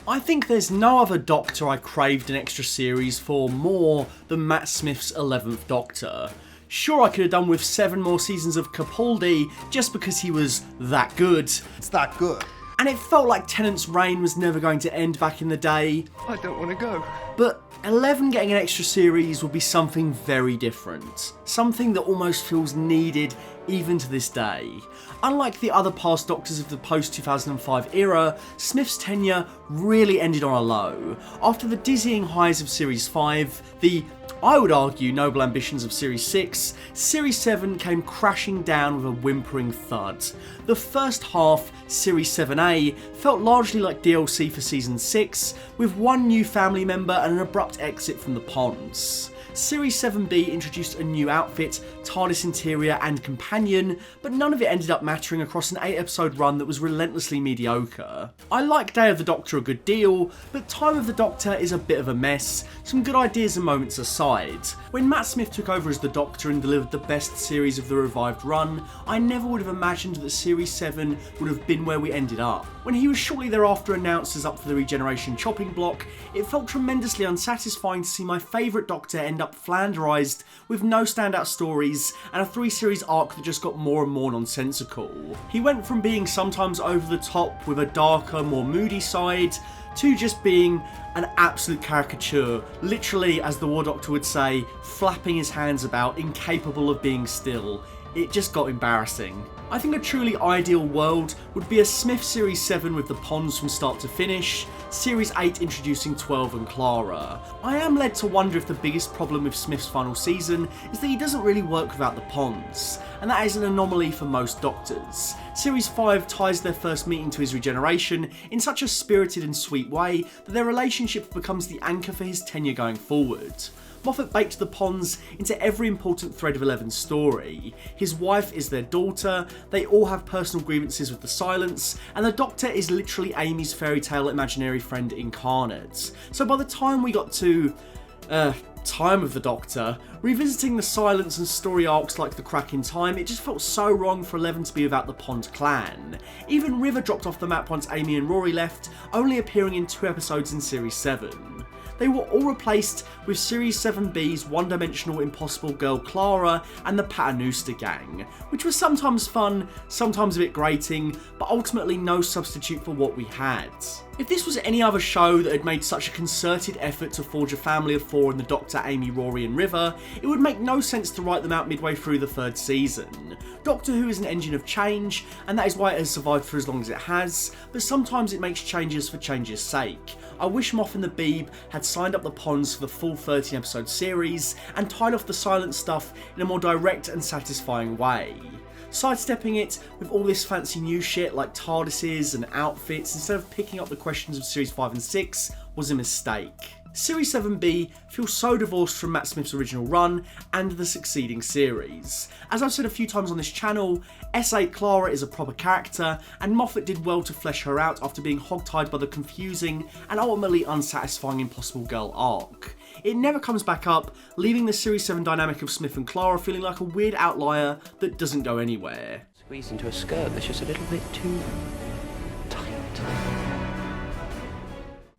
I think there's no other Doctor I craved an extra series for more than Matt Smith's 11th Doctor. Sure, I could have done with 7 more seasons of Capaldi just because he was that good. It's that good. And it felt like Tennant's reign was never going to end back in the day. I don't want to go. But 11 getting an extra series would be something very different. Something that almost feels needed even to this day. Unlike the other past Doctors of the post-2005 era, Smith's tenure really ended on a low. After the dizzying highs of Series 5, the, I would argue, noble ambitions of Series 6, Series 7 came crashing down with a whimpering thud. The first half, Series 7A, felt largely like DLC for Season 6, with one new family member and an abrupt exit from the ponds. Series 7B introduced a new outfit, TARDIS interior and companion, but none of it ended up mattering across an 8-episode run that was relentlessly mediocre. I like Day of the Doctor a good deal, but Time of the Doctor is a bit of a mess, some good ideas and moments aside. When Matt Smith took over as the Doctor and delivered the best series of the revived run, I never would have imagined that Series 7 would have been where we ended up. When he was shortly thereafter announced as up for the Regeneration chopping block, it felt tremendously unsatisfying to see my favourite Doctor end up flanderised with no standout stories and a 3-series arc that just got more and more nonsensical. He went from being sometimes over the top with a darker, more moody side, to just being an absolute caricature, literally, as the War Doctor would say, flapping his hands about, incapable of being still. It just got embarrassing. I think a truly ideal world would be a Smith Series 7 with the ponds from start to finish, Series 8 introducing 12 and Clara. I am led to wonder if the biggest problem with Smith's final season is that he doesn't really work without the ponds, and that is an anomaly for most Doctors. Series 5 ties their first meeting to his regeneration in such a spirited and sweet way that their relationship becomes the anchor for his tenure going forward. Moffat baked the ponds into every important thread of Eleven's story. His wife is their daughter, they all have personal grievances with the Silence, and the Doctor is literally Amy's fairy tale imaginary friend incarnate. So by the time we got to Time of the Doctor, revisiting the Silence and story arcs like the Crack in Time, it just felt so wrong for Eleven to be without the Pond clan. Even River dropped off the map once Amy and Rory left, only appearing in 2 episodes in Series 7. They were all replaced with Series 7B's one-dimensional impossible girl Clara and the Paternoster gang, which was sometimes fun, sometimes a bit grating, but ultimately no substitute for what we had. If this was any other show that had made such a concerted effort to forge a family of 4 in the Doctor, Amy, Rory and River, it would make no sense to write them out midway through the 3rd season. Doctor Who is an engine of change, and that is why it has survived for as long as it has, but sometimes it makes changes for change's sake. I wish Moff and the Beeb had signed up the ponds for the full 13 episode series and tied off the Silent stuff in a more direct and satisfying way. Sidestepping it with all this fancy new shit like TARDISes and outfits instead of picking up the questions of Series 5 and 6 was a mistake. Series 7B feels so divorced from Matt Smith's original run and the succeeding series. As I've said a few times on this channel, S8 Clara is a proper character, and Moffat did well to flesh her out after being hogtied by the confusing and ultimately unsatisfying Impossible Girl arc. It never comes back up, leaving the Series 7 dynamic of Smith and Clara feeling like a weird outlier that doesn't go anywhere. Squeeze into a skirt that's just a little bit too tight.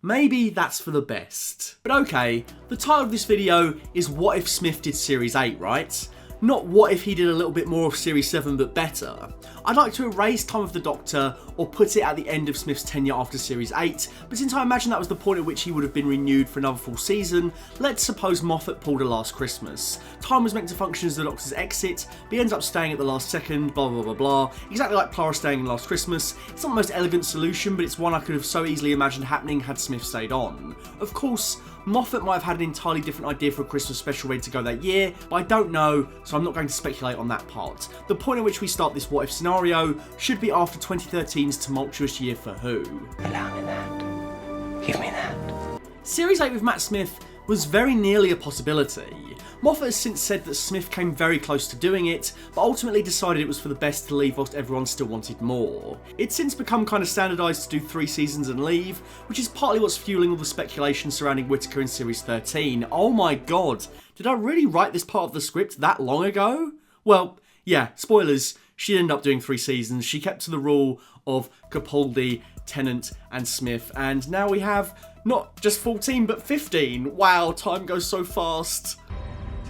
Maybe that's for the best. But okay, the title of this video is What If Smith Did Series 8, right? Not what if he did a little bit more of Series 7 but better. I'd like to erase Time of the Doctor or put it at the end of Smith's tenure after Series 8, but since I imagine that was the point at which he would have been renewed for another full season, let's suppose Moffat pulled a Last Christmas. Time was meant to function as the Doctor's exit, but he ends up staying at the last second, blah blah blah blah, exactly like Clara staying in Last Christmas. It's not the most elegant solution, but it's one I could have so easily imagined happening had Smith stayed on. Of course, Moffat might have had an entirely different idea for a Christmas special ready to go that year, but I don't know, so I'm not going to speculate on that part. The point at which we start this what if scenario should be after 2013's tumultuous year for Who. Allow me that. Give me that. Series 8 with Matt Smith was very nearly a possibility. Moffat has since said that Smith came very close to doing it, but ultimately decided it was for the best to leave whilst everyone still wanted more. It's since become kind of standardised to do 3 seasons and leave, which is partly what's fueling all the speculation surrounding Whittaker in Series 13. Oh my god, did I really write this part of the script that long ago? Well, yeah, spoilers, she ended up doing 3 seasons. She kept to the rule of Capaldi, Tennant and Smith, and now we have not just 14 but 15. Wow, time goes so fast.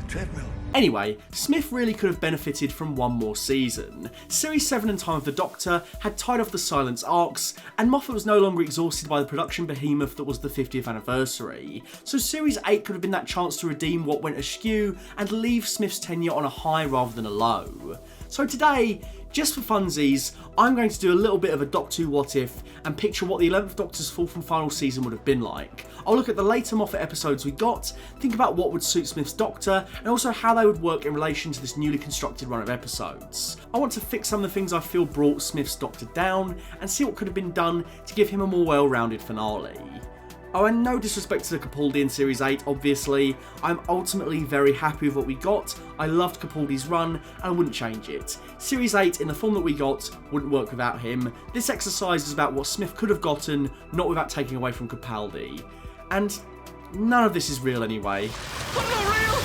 Treadmill. Anyway, Smith really could have benefited from one more season. Series 7 and Time of the Doctor had tied off the Silence arcs, and Moffat was no longer exhausted by the production behemoth that was the 50th anniversary. So Series 8 could have been that chance to redeem what went askew and leave Smith's tenure on a high rather than a low. So today, just for funsies, I'm going to do a little bit of a Doctor Who what if and picture what the 11th Doctor's fourth and final season would have been like. I'll look at the later Moffat episodes we got, think about what would suit Smith's Doctor, and also how they would work in relation to this newly constructed run of episodes. I want to fix some of the things I feel brought Smith's Doctor down, and see what could have been done to give him a more well-rounded finale. Oh, and no disrespect to the Capaldi in Series 8, obviously. I'm ultimately very happy with what we got. I loved Capaldi's run, and I wouldn't change it. Series 8, in the form that we got, wouldn't work without him. This exercise is about what Smith could have gotten, not without taking away from Capaldi. And none of this is real anyway. I'm not real!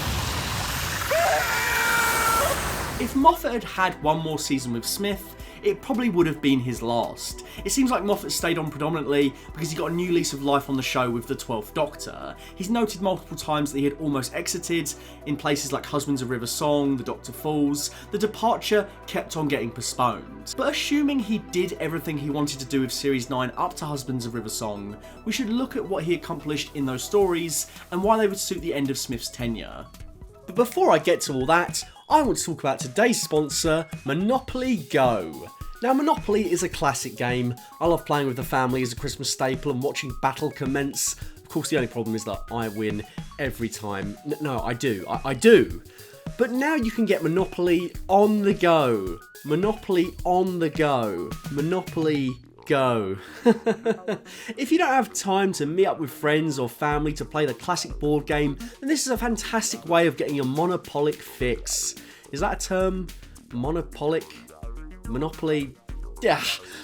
If Moffat had had one more season with Smith, it probably would have been his last. It seems like Moffat stayed on predominantly because he got a new lease of life on the show with the 12th Doctor. He's noted multiple times that he had almost exited in places like Husbands of River Song, The Doctor Falls. The departure kept on getting postponed. But assuming he did everything he wanted to do with Series 9 up to Husbands of River Song, we should look at what he accomplished in those stories and why they would suit the end of Smith's tenure. But before I get to all that, I want to talk about today's sponsor, Monopoly Go. Now, Monopoly is a classic game. I love playing with the family as a Christmas staple and watching battle commence. Of course, the only problem is that I win every time. No, I do. I do. But now you can get Monopoly on the go. Monopoly on the go. Monopoly Go. If you don't have time to meet up with friends or family to play the classic board game, then this is a fantastic way of getting your monopolic fix. Is that a term? Monopolic? Monopoly? Yeah.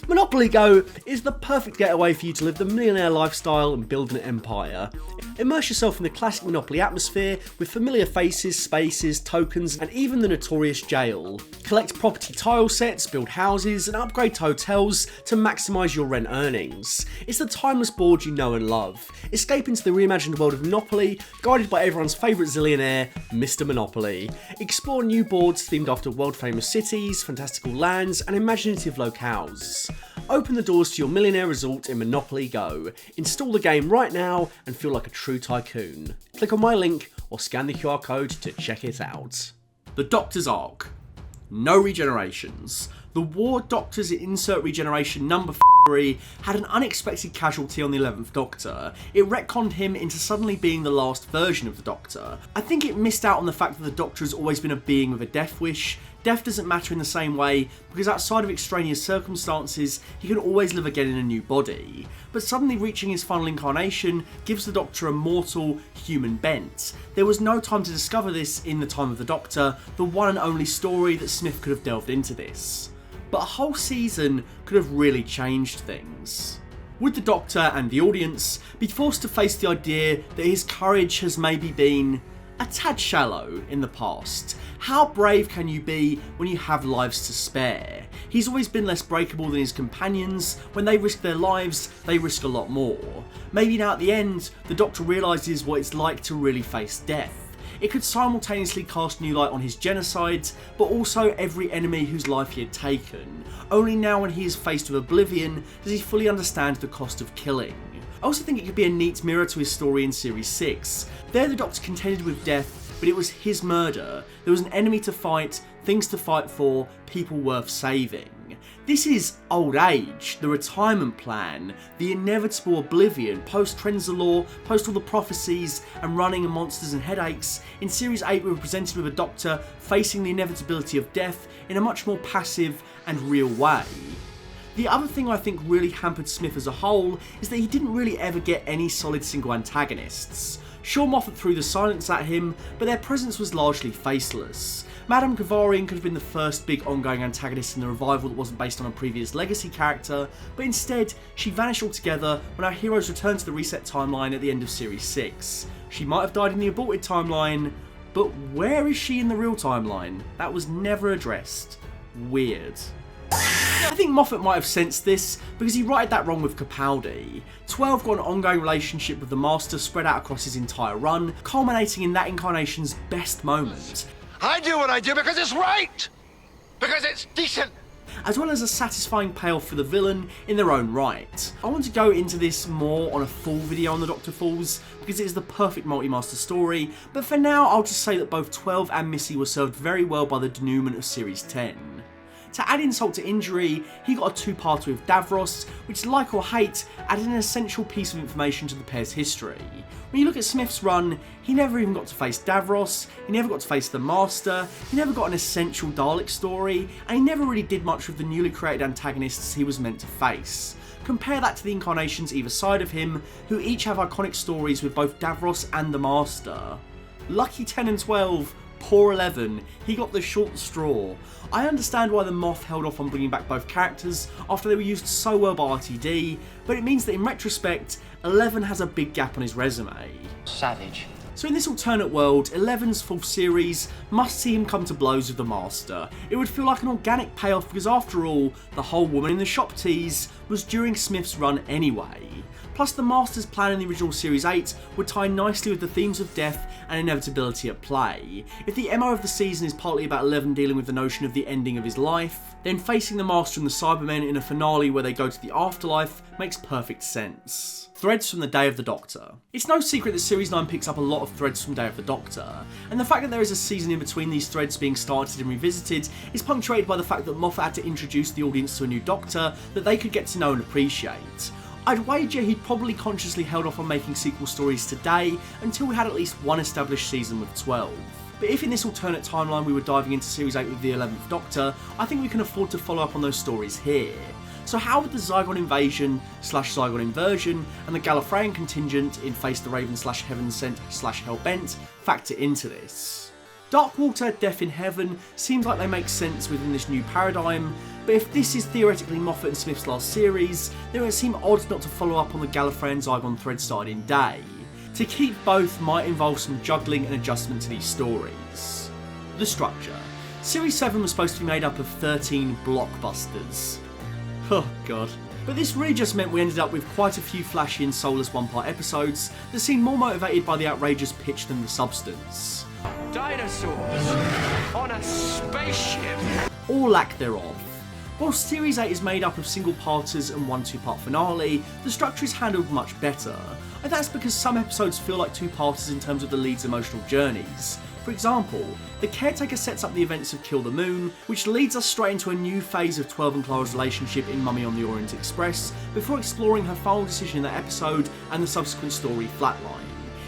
Monopoly Go is the perfect getaway for you to live the millionaire lifestyle and build an empire. Immerse yourself in the classic Monopoly atmosphere with familiar faces, spaces, tokens, and even the notorious jail. Collect property tile sets, build houses, and upgrade to hotels to maximise your rent earnings. It's the timeless board you know and love. Escape into the reimagined world of Monopoly, guided by everyone's favourite zillionaire, Mr. Monopoly. Explore new boards themed after world-famous cities, fantastical lands, and imaginative locales. Open the doors to your millionaire resort in Monopoly Go. Install the game right now and feel like a true tycoon. Click on my link or scan the QR code to check it out. The Doctor's Arc. No regenerations. The War Doctor's insert regeneration number 3 had an unexpected casualty on the 11th Doctor. It retconned him into suddenly being the last version of the Doctor. I think it missed out on the fact that the Doctor has always been a being with a death wish. Death doesn't matter in the same way because outside of extraneous circumstances, he can always live again in a new body. But suddenly reaching his final incarnation gives the Doctor a mortal, human bent. There was no time to discover this in The Time of the Doctor, the one and only story that Smith could have delved into this. But a whole season could have really changed things. Would the Doctor and the audience be forced to face the idea that his courage has maybe been a tad shallow in the past? How brave can you be when you have lives to spare? He's always been less breakable than his companions. When they risk their lives, they risk a lot more. Maybe now at the end, the Doctor realises what it's like to really face death. It could simultaneously cast new light on his genocide, but also every enemy whose life he had taken. Only now when he is faced with oblivion does he fully understand the cost of killing. I also think it could be a neat mirror to his story in Series 6. There the Doctor contended with death, but it was his murder. There was an enemy to fight, things to fight for, people worth saving. This is old age, the retirement plan, the inevitable oblivion, post Trenzalore, post all the prophecies and running and monsters and headaches. In Series 8 we were presented with a Doctor facing the inevitability of death in a much more passive and real way. The other thing I think really hampered Smith as a whole is that he didn't really ever get any solid single antagonists. Sure, Moffat threw the Silence at him, but their presence was largely faceless. Madame Kavarian could have been the first big ongoing antagonist in the revival that wasn't based on a previous legacy character, but instead she vanished altogether when our heroes returned to the reset timeline at the end of Series 6. She might have died in the aborted timeline, but where is she in the real timeline? That was never addressed. Weird. I think Moffat might have sensed this because he righted that wrong with Capaldi. 12 got an ongoing relationship with the Master spread out across his entire run, culminating in that incarnation's best moment. I do what I do because it's right! Because it's decent! As well as a satisfying payoff for the villain in their own right. I want to go into this more on a full video on the Doctor Falls because it is the perfect multi-master story, but for now I'll just say that both 12 and Missy were served very well by the denouement of Series 10. To add insult to injury, he got a two-parter with Davros, which, like or hate, added an essential piece of information to the pair's history. When you look at Smith's run, he never even got to face Davros, he never got to face the Master, he never got an essential Dalek story, and he never really did much with the newly created antagonists he was meant to face. Compare that to the incarnations either side of him, who each have iconic stories with both Davros and the Master. Lucky 10 and 12, poor 11, he got the short straw. I understand why the Moff held off on bringing back both characters after they were used so well by RTD, but it means that in retrospect, 11 has a big gap on his resume. Savage. So in this alternate world, 11's fourth series must see him come to blows with the Master. It would feel like an organic payoff because after all, the whole woman in the shop tease was during Smith's run anyway. Plus the Master's plan in the original Series 8 would tie nicely with the themes of death and inevitability at play. If the MO of the season is partly about 11 dealing with the notion of the ending of his life, then facing the Master and the Cybermen in a finale where they go to the afterlife makes perfect sense. Threads from the Day of the Doctor. It's no secret that Series 9 picks up a lot of threads from Day of the Doctor, and the fact that there is a season in between these threads being started and revisited is punctuated by the fact that Moffat had to introduce the audience to a new Doctor that they could get to know and appreciate. I'd wager he'd probably consciously held off on making sequel stories today until we had at least one established season with 12. But if in this alternate timeline we were diving into Series 8 with the 11th Doctor, I think we can afford to follow up on those stories here. So how would the Zygon Invasion / Zygon Inversion and the Gallifreyan contingent in Face the Raven / Heaven Sent / Hellbent factor into this? Darkwater, Death in Heaven seems like they make sense within this new paradigm, but if this is theoretically Moffat and Smith's last series, then it would seem odd not to follow up on the Gallifreyan Zygon thread started in Day. To keep both might involve some juggling and adjustment to these stories. The structure. Series 7 was supposed to be made up of 13 blockbusters. Oh god. But this really just meant we ended up with quite a few flashy and soulless one-part episodes that seemed more motivated by the outrageous pitch than the substance. Dinosaurs on a spaceship. Or lack thereof. While Series 8 is made up of single-parters and one two-part finale, the structure is handled much better. And that's because some episodes feel like two-parters in terms of the lead's emotional journeys. For example, the Caretaker sets up the events of Kill the Moon, which leads us straight into a new phase of 12 and Clara's relationship in Mummy on the Orient Express, before exploring her final decision in that episode and the subsequent story Flatline.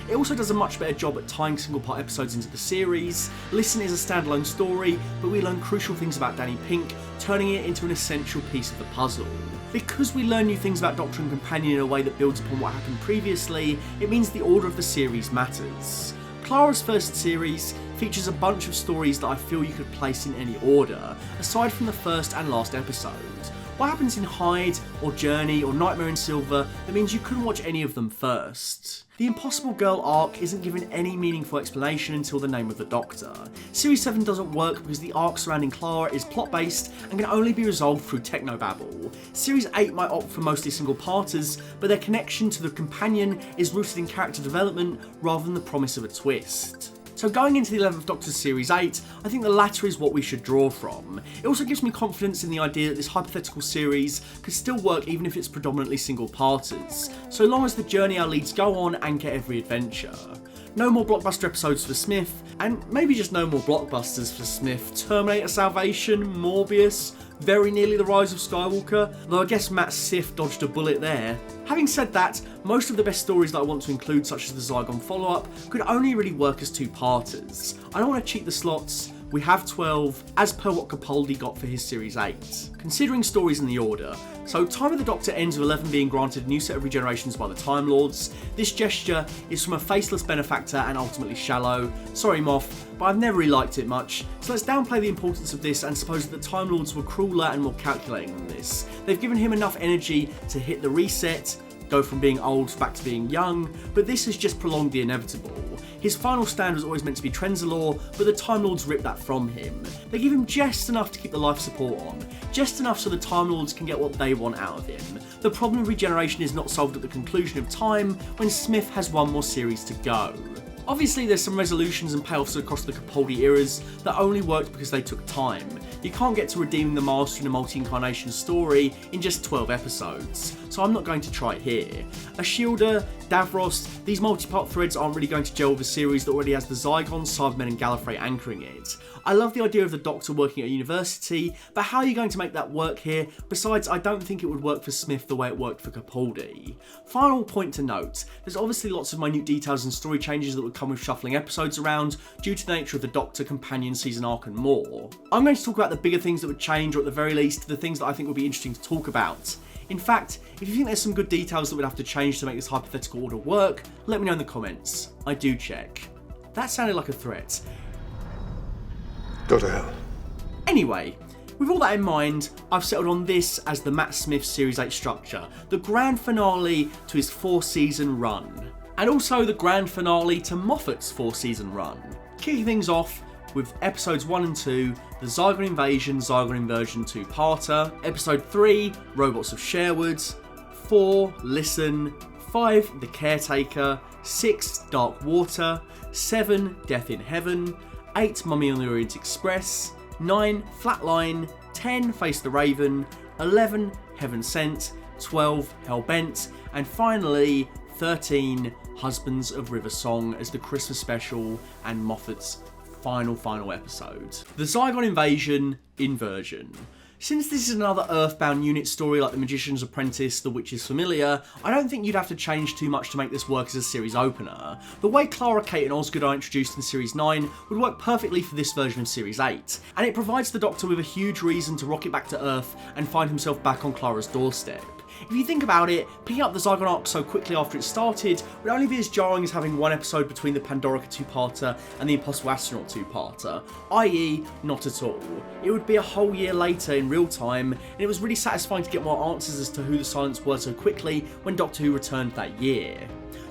It also does a much better job at tying single-part episodes into the series. Listen is a standalone story, but we learn crucial things about Danny Pink, turning it into an essential piece of the puzzle. Because we learn new things about Doctor and Companion in a way that builds upon what happened previously, it means the order of the series matters. Clara's first series features a bunch of stories that I feel you could place in any order, aside from the first and last episode. What happens in Hyde, or Journey, or Nightmare in Silver that means you couldn't watch any of them first? The Impossible Girl arc isn't given any meaningful explanation until the Name of the Doctor. Series 7 doesn't work because the arc surrounding Clara is plot-based and can only be resolved through technobabble. Series 8 might opt for mostly single-parters, but their connection to the Companion is rooted in character development rather than the promise of a twist. So going into the 11th Doctor Series 8, I think the latter is what we should draw from. It also gives me confidence in the idea that this hypothetical series could still work even if it's predominantly single-parters, so long as the journey our leads go on anchor every adventure. No more blockbuster episodes for Smith, and maybe just no more blockbusters for Smith. Terminator Salvation, Morbius, very nearly The Rise of Skywalker, though I guess Matt Sif dodged a bullet there. Having said that, most of the best stories that I want to include, such as the Zygon follow-up, could only really work as two-parters. I don't want to cheat the slots. We have 12, as per what Capaldi got for his Series 8. Considering stories in the order, so Time of the Doctor ends with 11 being granted a new set of regenerations by the Time Lords. This gesture is from a faceless benefactor and ultimately shallow. Sorry Moff, but I've never really liked it much, so let's downplay the importance of this and suppose that the Time Lords were crueler and more calculating than this. They've given him enough energy to hit the reset, go from being old back to being young, but this has just prolonged the inevitable. His final stand was always meant to be Trenzalore, but the Time Lords ripped that from him. They give him just enough to keep the life support on. just enough so the Time Lords can get what they want out of him. The problem of regeneration is not solved at the conclusion of time, when Smith has one more series to go. Obviously there's some resolutions and payoffs across the Capaldi eras that only worked because they took time. You can't get to redeeming the Master in a multi-incarnation story in just 12 episodes, so I'm not going to try it here. Ashilda, Davros, these multi-part threads aren't really going to gel with a series that already has the Zygon, Cybermen and Gallifrey anchoring it. I love the idea of the Doctor working at a university, but how are you going to make that work here? Besides, I don't think it would work for Smith the way it worked for Capaldi. Final point to note, there's obviously lots of minute details and story changes that would come with shuffling episodes around due to the nature of the Doctor, companion, season arc and more. I'm going to talk about the bigger things that would change, or at the very least, the things that I think would be interesting to talk about. In fact, if you think there's some good details that would have to change to make this hypothetical order work, let me know in the comments. I do check. That sounded like a threat. Go to hell. Anyway, with all that in mind, I've settled on this as the Matt Smith Series 8 structure, the grand finale to his 4-season run, and also the grand finale to Moffat's 4-season run. Kicking things off with episodes 1 and 2, the Zygon Invasion, Zygon Inversion 2-parter, episode 3, Robots of Sherwood, 4, Listen, 5, The Caretaker, 6, Dark Water, 7, Death in Heaven, 8, Mummy on the Orient Express, 9, Flatline, 10, Face the Raven, 11, Heaven Sent, 12, Hellbent, and finally 13, Husbands of River Song as the Christmas special and Moffat's final episode. The Zygon Invasion, Inversion. Since this is another Earthbound unit story like The Magician's Apprentice, The Witch's Familiar, I don't think you'd have to change too much to make this work as a series opener. The way Clara, Kate and Osgood are introduced in Series 9 would work perfectly for this version of Series 8, and it provides the Doctor with a huge reason to rocket back to Earth and find himself back on Clara's doorstep. If you think about it, picking up the Zygon arc so quickly after it started would only be as jarring as having one episode between the Pandorica 2-parter and the Impossible Astronaut 2-parter, i.e. not at all. It would be a whole year later in real time, and it was really satisfying to get more answers as to who the Silents were so quickly when Doctor Who returned that year.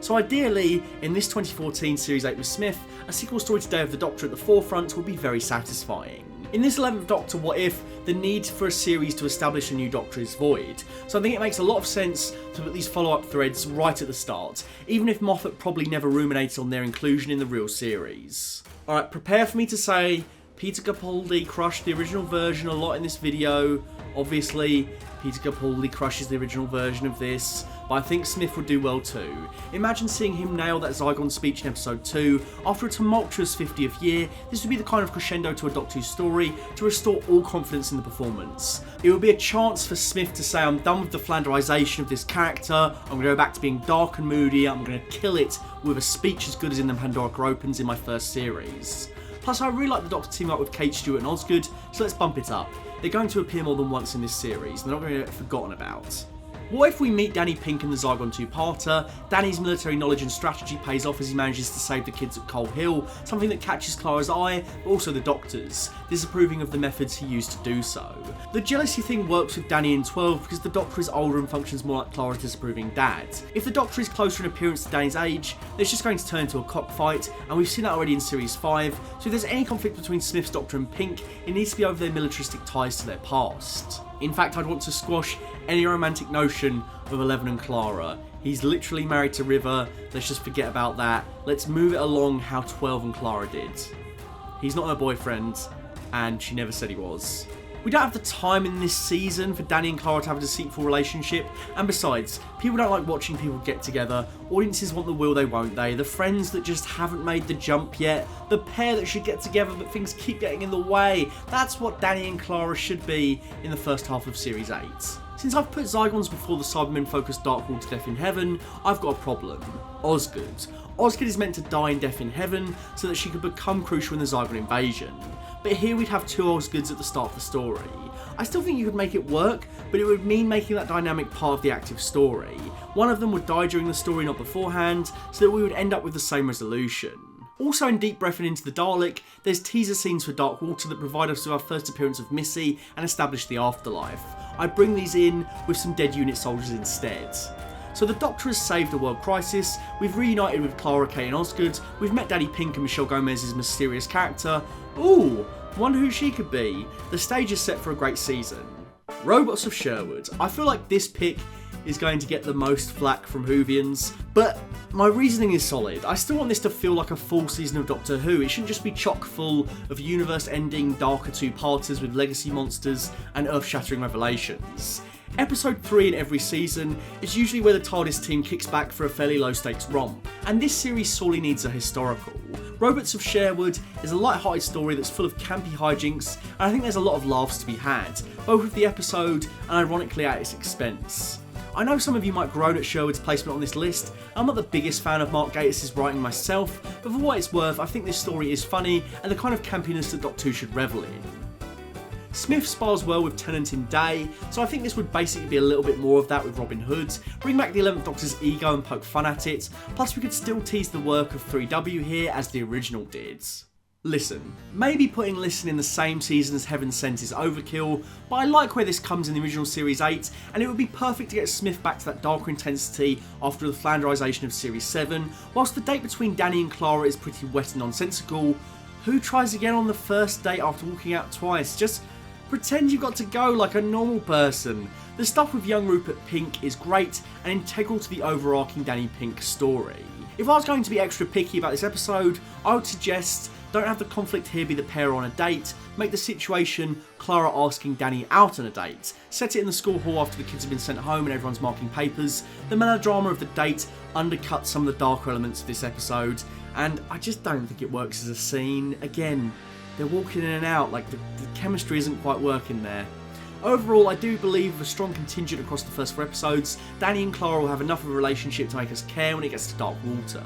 So ideally, in this 2014 Series 8 with Smith, a sequel story to Day of the Doctor at the forefront would be very satisfying. In this 11th Doctor What If, the need for a series to establish a new Doctor is void, so I think it makes a lot of sense to put these follow-up threads right at the start, even if Moffat probably never ruminated on their inclusion in the real series. Alright, prepare for me to say, Peter Capaldi crushed the original version a lot in this video. Obviously, Peter Capaldi crushes the original version of this, but I think Smith would do well too. Imagine seeing him nail that Zygon speech in episode 2. After a tumultuous 50th year, this would be the kind of crescendo to a Doctor Who story to restore all confidence in the performance. It would be a chance for Smith to say, I'm done with the Flanderisation of this character, I'm going to go back to being dark and moody, I'm going to kill it with a speech as good as in the Pandorica Opens in my first series. Plus, I really like the Doctor teaming up with Kate Stewart and Osgood, so let's bump it up. They're going to appear more than once in this series, they're not going to get forgotten about. What if we meet Danny Pink in the Zygon 2-parter? Danny's military knowledge and strategy pays off as he manages to save the kids at Coal Hill, something that catches Clara's eye, but also the Doctor's, disapproving of the methods he used to do so. The jealousy thing works with Danny in 12 because the Doctor is older and functions more like Clara's disapproving dad. If the Doctor is closer in appearance to Danny's age, it's just going to turn into a cockfight, and we've seen that already in Series 5, so if there's any conflict between Smith's Doctor and Pink, it needs to be over their militaristic ties to their past. In fact, I'd want to squash any romantic notion of 11 and Clara. He's literally married to River, let's just forget about that. Let's move it along how 12 and Clara did. He's not her boyfriend, and she never said he was. We don't have the time in this season for Danny and Clara to have a deceitful relationship, and besides, people don't like watching people get together, audiences want the will they won't they, the friends that just haven't made the jump yet, the pair that should get together but things keep getting in the way. That's what Danny and Clara should be in the first half of Series 8. Since I've put Zygons before the Cybermen focused Dark Water Death in Heaven, I've got a problem. Osgood. Osgood is meant to die in Death in Heaven so that she could become crucial in the Zygon Invasion. But here we'd have two Osgoods at the start of the story. I still think you could make it work, but it would mean making that dynamic part of the active story. One of them would die during the story, not beforehand, so that we would end up with the same resolution. Also in Deep Breath and Into the Dalek, there's teaser scenes for Dark Water that provide us with our first appearance of Missy and establish the afterlife. I'd bring these in with some dead unit soldiers instead. So the Doctor has saved a world crisis, we've reunited with Clara, Kate and Osgood, we've met Daddy Pink and Michelle Gomez's mysterious character. Ooh, wonder who she could be. The stage is set for a great season. Robots of Sherwood. I feel like this pick is going to get the most flack from Whovians, but my reasoning is solid. I still want this to feel like a full season of Doctor Who. It shouldn't just be chock full of universe-ending, darker two-parters with legacy monsters and earth-shattering revelations. Episode 3 in every season is usually where the TARDIS team kicks back for a fairly low-stakes romp, and this series sorely needs a historical. Robots of Sherwood is a light-hearted story that's full of campy hijinks, and I think there's a lot of laughs to be had, both with the episode and ironically at its expense. I know some of you might groan at Sherwood's placement on this list. I'm not the biggest fan of Mark Gatiss' writing myself, but for what it's worth, I think this story is funny and the kind of campiness that Doctor Who should revel in. Smith spars well with Tennant in Day, so I think this would basically be a little bit more of that with Robin Hood, bring back the 11th Doctor's ego and poke fun at it, plus we could still tease the work of 3W here as the original did. Listen, maybe putting Listen in the same season as Heaven Sent is overkill, but I like where this comes in the original Series 8, and it would be perfect to get Smith back to that darker intensity after the Flanderisation of Series 7, whilst the date between Danny and Clara is pretty wet and nonsensical. Who tries again on the first date after walking out twice? Just pretend you got to go like a normal person. The stuff with young Rupert Pink is great and integral to the overarching Danny Pink story. If I was going to be extra picky about this episode, I would suggest don't have the conflict here be the pair on a date, make the situation Clara asking Danny out on a date, set it in the school hall after the kids have been sent home and everyone's marking papers. The melodrama of the date undercuts some of the darker elements of this episode, and I just don't think it works as a scene. Again, they're walking in and out, like the chemistry isn't quite working there. Overall, I do believe with a strong contingent across the first 4 episodes, Danny and Clara will have enough of a relationship to make us care when it gets to dark water.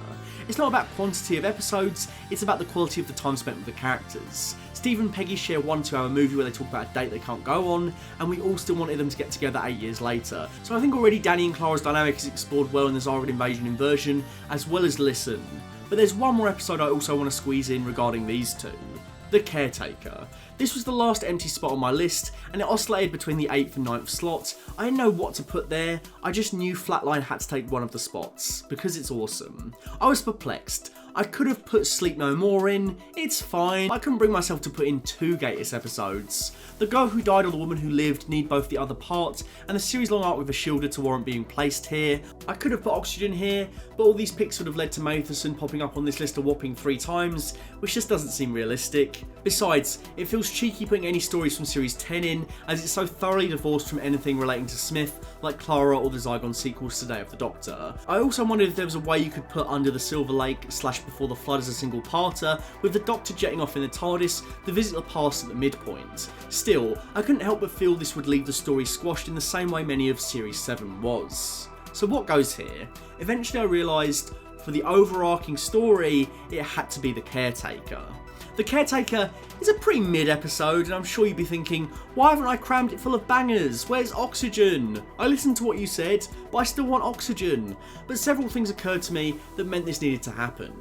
It's not about quantity of episodes, it's about the quality of the time spent with the characters. Steve and Peggy share 1 2-hour movie where they talk about a date they can't go on, and we all still wanted them to get together 8 years later. So I think already Danny and Clara's dynamic is explored well in the Zygon Invasion Inversion, as well as Listen. But there's one more episode I also want to squeeze in regarding these two. The Caretaker. This was the last empty spot on my list, and it oscillated between the 8th and 9th slot. I didn't know what to put there, I just knew Flatline had to take one of the spots, because it's awesome. I was perplexed. I could have put Sleep No More in, it's fine. I couldn't bring myself to put in 2 Gatiss episodes. The Girl Who Died or The Woman Who Lived need both the other part, and the series long arc with a shielder to warrant being placed here. I could have put Oxygen here, but all these picks would have led to Matheson popping up on this list a whopping 3 times, which just doesn't seem realistic. Besides, it feels cheeky putting any stories from Series 10 in, as it's so thoroughly divorced from anything relating to Smith, like Clara or the Zygon sequels to Day of the Doctor. I also wondered if there was a way you could put Under the Silver Lake / Before the Flood as a single parter, with the Doctor jetting off in the TARDIS, the visit the past at the midpoint. Still, I couldn't help but feel this would leave the story squashed in the same way many of Series 7 was. So what goes here? Eventually I realised, for the overarching story, it had to be The Caretaker. The Caretaker is a pretty mid episode, and I'm sure you'd be thinking, why haven't I crammed it full of bangers? Where's Oxygen? I listened to what you said, but I still want Oxygen. But several things occurred to me that meant this needed to happen.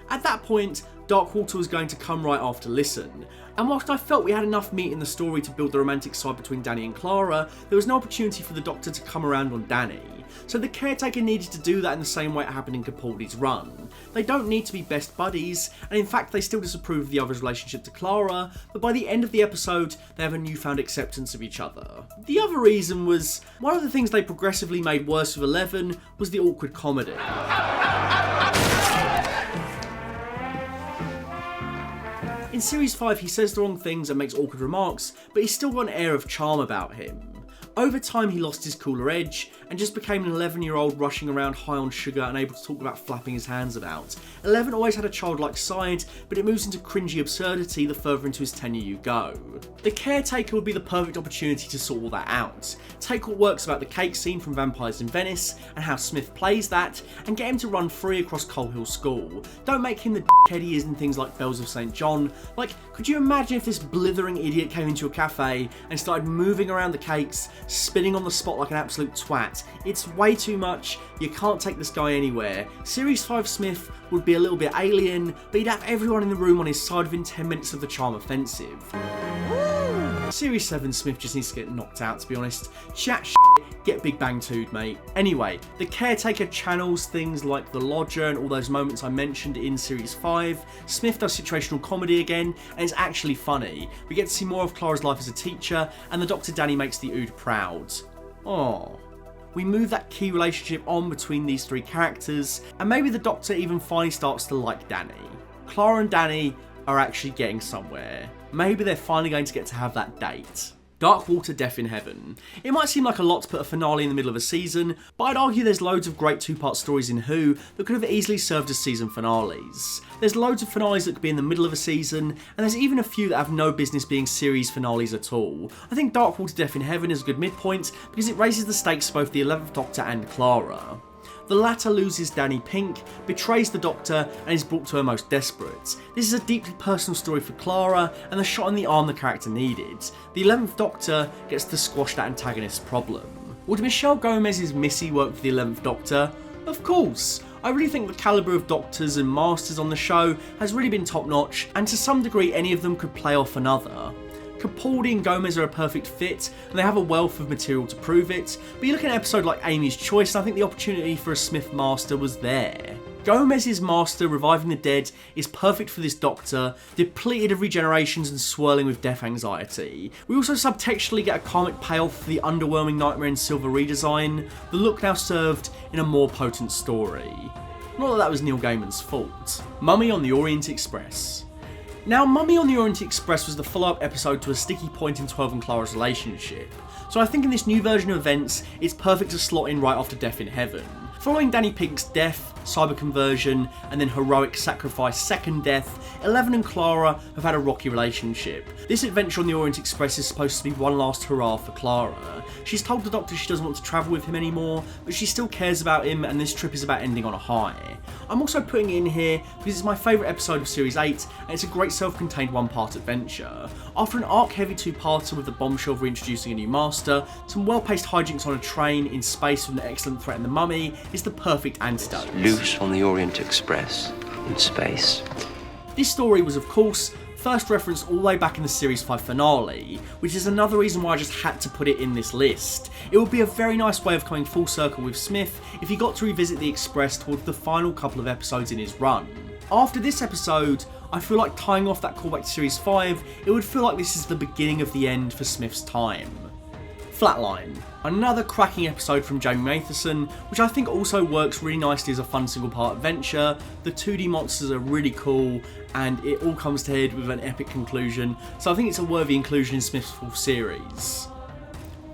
At that point, Dark Water was going to come right after Listen, and whilst I felt we had enough meat in the story to build the romantic side between Danny and Clara, there was no opportunity for the Doctor to come around on Danny. So the Caretaker needed to do that in the same way it happened in Capaldi's run. They don't need to be best buddies, and in fact they still disapprove of the other's relationship to Clara, but by the end of the episode they have a newfound acceptance of each other. The other reason was, one of the things they progressively made worse with 11 was the awkward comedy. In Series 5 he says the wrong things and makes awkward remarks, but he's still got an air of charm about him. Over time he lost his cooler edge and just became an 11-year-old rushing around high on sugar and able to talk about flapping his hands about. 11 always had a childlike side, but it moves into cringy absurdity the further into his tenure you go. The Caretaker would be the perfect opportunity to sort all that out. Take what works about the cake scene from Vampires in Venice and how Smith plays that, and get him to run free across Coal Hill School. Don't make him the dickhead he is in things like Bells of St. John. Like, could you imagine if this blithering idiot came into a cafe and started moving around the cakes, spinning on the spot like an absolute twat? It's way too much, you can't take this guy anywhere. Series 5 Smith would be a little bit alien, but he'd have everyone in the room on his side within 10 minutes of the charm offensive. Series 7, Smith just needs to get knocked out, to be honest. Chat get Big Bang 2'd, mate. Anyway, the Caretaker channels things like the Lodger and all those moments I mentioned in Series 5. Smith does situational comedy again, and it's actually funny. We get to see more of Clara's life as a teacher, and the Dr. Danny makes the Ood proud. Aww. We move that key relationship on between these three characters, and maybe the Doctor even finally starts to like Danny. Clara and Danny are actually getting somewhere. Maybe they're finally going to get to have that date. Dark Water, Death in Heaven. It might seem like a lot to put a finale in the middle of a season, but I'd argue there's loads of great two-part stories in Who that could have easily served as season finales. There's loads of finales that could be in the middle of a season, and there's even a few that have no business being series finales at all. I think Dark Water, Death in Heaven is a good midpoint because it raises the stakes for both the 11th Doctor and Clara. The latter loses Danny Pink, betrays the Doctor, and is brought to her most desperate. This is a deeply personal story for Clara, and the shot in the arm the character needed. The 11th Doctor gets to squash that antagonist's problem. Would Michelle Gomez's Missy work for the 11th Doctor? Of course. I really think the calibre of Doctors and Masters on the show has really been top notch, and to some degree any of them could play off another. Capaldi and Gomez are a perfect fit, and they have a wealth of material to prove it, but you look at an episode like Amy's Choice, and I think the opportunity for a Smith Master was there. Gomez's Master reviving the dead is perfect for this Doctor, depleted of regenerations and swirling with death anxiety. We also subtextually get a karmic payoff for the underwhelming Nightmare in Silver redesign, the look now served in a more potent story. Not that that was Neil Gaiman's fault. Mummy on the Orient Express. Now, Mummy on the Orient Express was the follow-up episode to a sticky point in 12 and Clara's relationship, so I think in this new version of events, it's perfect to slot in right after Death in Heaven. Following Danny Pink's death, cyber conversion, and then heroic sacrifice second death, Eleven and Clara have had a rocky relationship. This adventure on the Orient Express is supposed to be one last hurrah for Clara. She's told the Doctor she doesn't want to travel with him anymore, but she still cares about him, and this trip is about ending on a high. I'm also putting it in here because it's my favourite episode of Series 8, and it's a great self-contained one-part adventure. After an arc-heavy two-parter with the bombshell of reintroducing a new Master, some well-paced hijinks on a train in space with an excellent threat in the Mummy is the perfect antidote. Loose on the Orient Express in space. This story was, of course, first referenced all the way back in the Series 5 finale, which is another reason why I just had to put it in this list. It would be a very nice way of coming full circle with Smith if he got to revisit the Express towards the final couple of episodes in his run. After this episode, I feel like tying off that callback to Series 5, it would feel like this is the beginning of the end for Smith's time. Flatline. Another cracking episode from Jamie Matheson, which I think also works really nicely as a fun single part adventure. The 2D monsters are really cool, and it all comes to head with an epic conclusion, so I think it's a worthy inclusion in Smith's full series.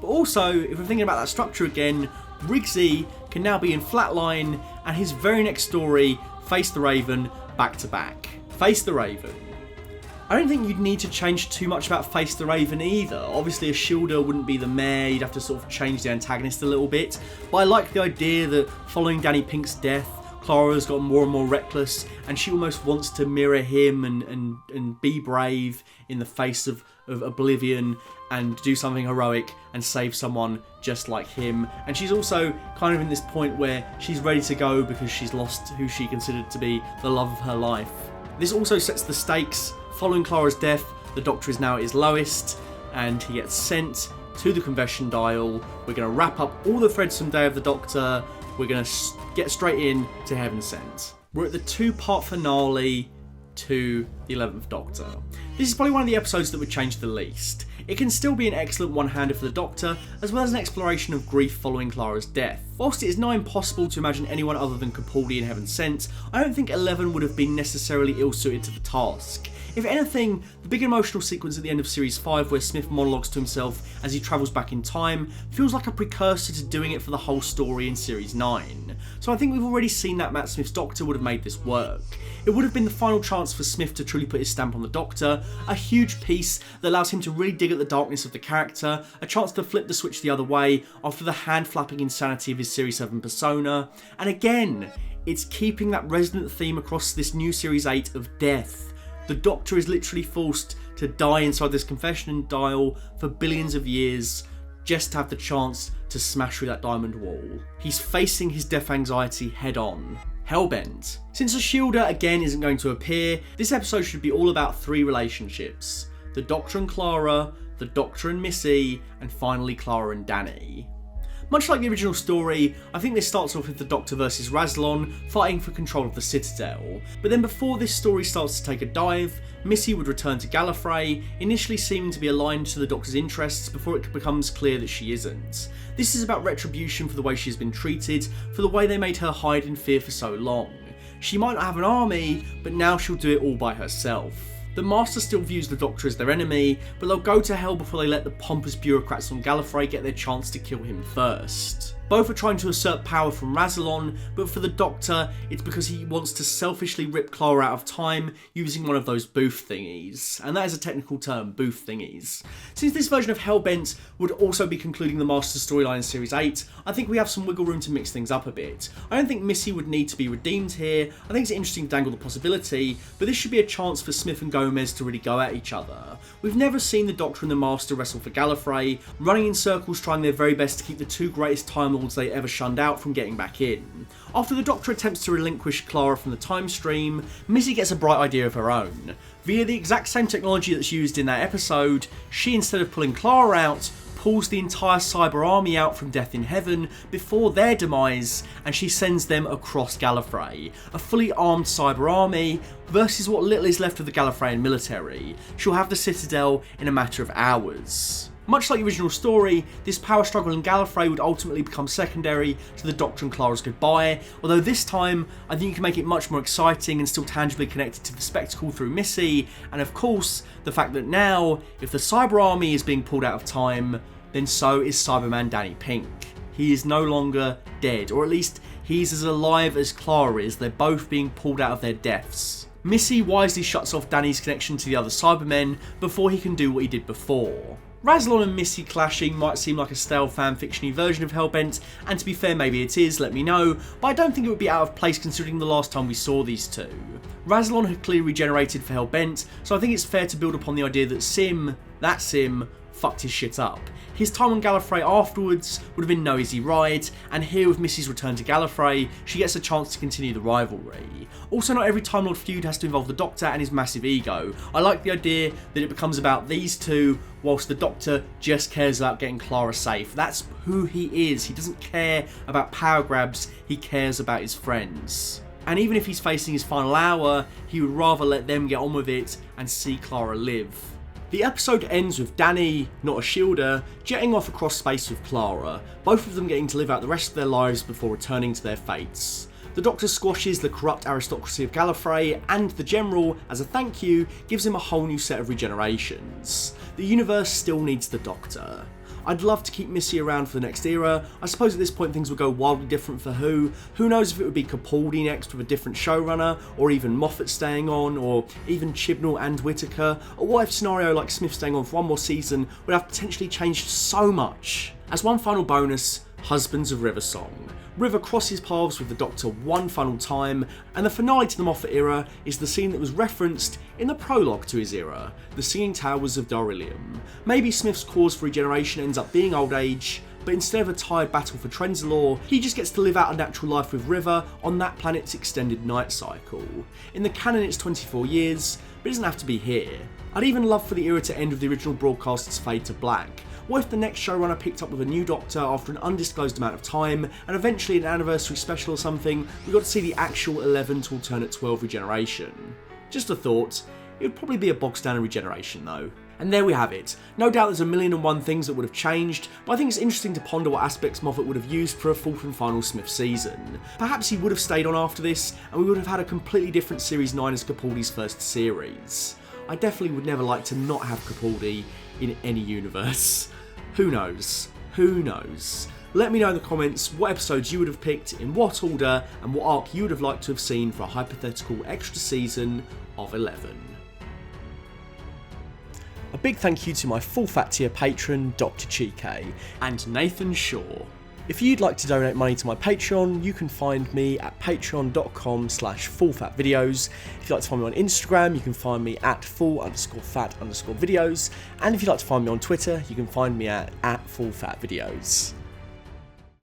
But also, if we're thinking about that structure again, Riggsy can now be in Flatline, and his very next story, Face the Raven, back to back. Face the Raven. I don't think you'd need to change too much about Face the Raven either. Obviously a shielder wouldn't be the mayor, you'd have to sort of change the antagonist a little bit, but I like the idea that following Danny Pink's death, Clara's got more and more reckless, and she almost wants to mirror him and be brave in the face of oblivion and do something heroic and save someone just like him. And she's also kind of in this point where she's ready to go because she's lost who she considered to be the love of her life. This also sets the stakes. Following Clara's death, the Doctor is now at his lowest, and he gets sent to the conversion dial. We're going to wrap up all the threads from Day of the Doctor. We're going to get straight in to Heaven Sent. We're at the two-part finale to the 11th Doctor. This is probably one of the episodes that would change the least. It can still be an excellent one-hander for the Doctor, as well as an exploration of grief following Clara's death. Whilst it is now impossible to imagine anyone other than Capaldi in Heaven Sent, I don't think 11 would have been necessarily ill-suited to the task. If anything, the big emotional sequence at the end of Series 5 where Smith monologues to himself as he travels back in time feels like a precursor to doing it for the whole story in Series 9. So I think we've already seen that Matt Smith's Doctor would have made this work. It would have been the final chance for Smith to truly put his stamp on the Doctor, a huge piece that allows him to really dig at the darkness of the character, a chance to flip the switch the other way after the hand-flapping insanity of his Series 7 persona, and again, it's keeping that resonant theme across this new Series 8 of death. The Doctor is literally forced to die inside this confession dial for billions of years just to have the chance to smash through that diamond wall. He's facing his death anxiety head on. Hellbent. Since a shielder again isn't going to appear, this episode should be all about three relationships. The Doctor and Clara, the Doctor and Missy, and finally Clara and Danny. Much like the original story, I think this starts off with the Doctor versus Rassilon fighting for control of the Citadel, but then before this story starts to take a dive, Missy would return to Gallifrey, initially seeming to be aligned to the Doctor's interests before it becomes clear that she isn't. This is about retribution for the way she has been treated, for the way they made her hide in fear for so long. She might not have an army, but now she'll do it all by herself. The Master still views the Doctor as their enemy, but they'll go to hell before they let the pompous bureaucrats on Gallifrey get their chance to kill him first. Both are trying to usurp power from Rassilon, but for the Doctor, it's because he wants to selfishly rip Clara out of time using one of those booth thingies. And that is a technical term, booth thingies. Since this version of Hellbent would also be concluding the Master's storyline in Series 8, I think we have some wiggle room to mix things up a bit. I don't think Missy would need to be redeemed here. I think it's interesting to dangle the possibility, but this should be a chance for Smith and Gomez to really go at each other. We've never seen the Doctor and the Master wrestle for Gallifrey, running in circles trying their very best to keep the two greatest Time Lords they ever shunned out from getting back in. After the Doctor attempts to relinquish Clara from the time stream, Missy gets a bright idea of her own. Via the exact same technology that's used in that episode, she, instead of pulling Clara out, pulls the entire cyber army out from Death in Heaven before their demise, and she sends them across Gallifrey. A fully armed cyber army versus what little is left of the Gallifreyan military. She'll have the Citadel in a matter of hours. Much like the original story, this power struggle in Gallifrey would ultimately become secondary to the Doctor and Clara's goodbye, although this time I think you can make it much more exciting and still tangibly connected to the spectacle through Missy, and of course the fact that now, if the Cyber Army is being pulled out of time, then so is Cyberman Danny Pink. He is no longer dead, or at least he's as alive as Clara is. They're both being pulled out of their deaths. Missy wisely shuts off Danny's connection to the other Cybermen before he can do what he did before. Rassilon and Missy clashing might seem like a stale fanfiction-y version of Hellbent, and to be fair maybe it is, let me know, but I don't think it would be out of place considering the last time we saw these two. Rassilon had clearly regenerated for Hellbent, so I think it's fair to build upon the idea that Sim fucked his shit up. His time on Gallifrey afterwards would have been no easy ride, and here with Missy's return to Gallifrey, she gets a chance to continue the rivalry. Also, not every Time Lord feud has to involve the Doctor and his massive ego. I like the idea that it becomes about these two, whilst the Doctor just cares about getting Clara safe. That's who he is. He doesn't care about power grabs, he cares about his friends. And even if he's facing his final hour, he would rather let them get on with it and see Clara live. The episode ends with Danny, not a shielder, jetting off across space with Clara, both of them getting to live out the rest of their lives before returning to their fates. The Doctor squashes the corrupt aristocracy of Gallifrey, and the General, as a thank you, gives him a whole new set of regenerations. The universe still needs the Doctor. I'd love to keep Missy around for the next era. I suppose at this point things will go wildly different for Who. Who knows if it would be Capaldi next with a different showrunner, or even Moffat staying on, or even Chibnall and Whittaker, or what if scenario like Smith staying on for one more season would have potentially changed so much. As one final bonus, Husbands of River song. River crosses paths with the Doctor one final time, and the finale to the Moffat era is the scene that was referenced in the prologue to his era, the Singing Towers of Darillium. Maybe Smith's cause for regeneration ends up being old age, but instead of a tired battle for Trenzalore, he just gets to live out a natural life with River on that planet's extended night cycle. In the canon it's 24 years, but it doesn't have to be here. I'd even love for the era to end with the original broadcast's fade to black. What if the next showrunner picked up with a new Doctor after an undisclosed amount of time, and eventually an anniversary special or something, we got to see the actual 11 to alternate 12 regeneration? Just a thought. It would probably be a box standard regeneration though. And there we have it. No doubt there's a million and one things that would have changed, but I think it's interesting to ponder what aspects Moffat would have used for a fourth and final Smith season. Perhaps he would have stayed on after this, and we would have had a completely different Series 9 as Capaldi's first series. I definitely would never like to not have Capaldi in any universe. Who knows? Who knows? Let me know in the comments what episodes you would have picked, in what order, and what arc you would have liked to have seen for a hypothetical extra season of 11. A big thank you to my full fat tier patron, Dr. Chike, and Nathan Shaw. If you'd like to donate money to my Patreon, you can find me at patreon.com/fullfatvideos. If you'd like to find me on Instagram, you can find me at full_fat_videos. And if you'd like to find me on Twitter, you can find me at fullfatvideos.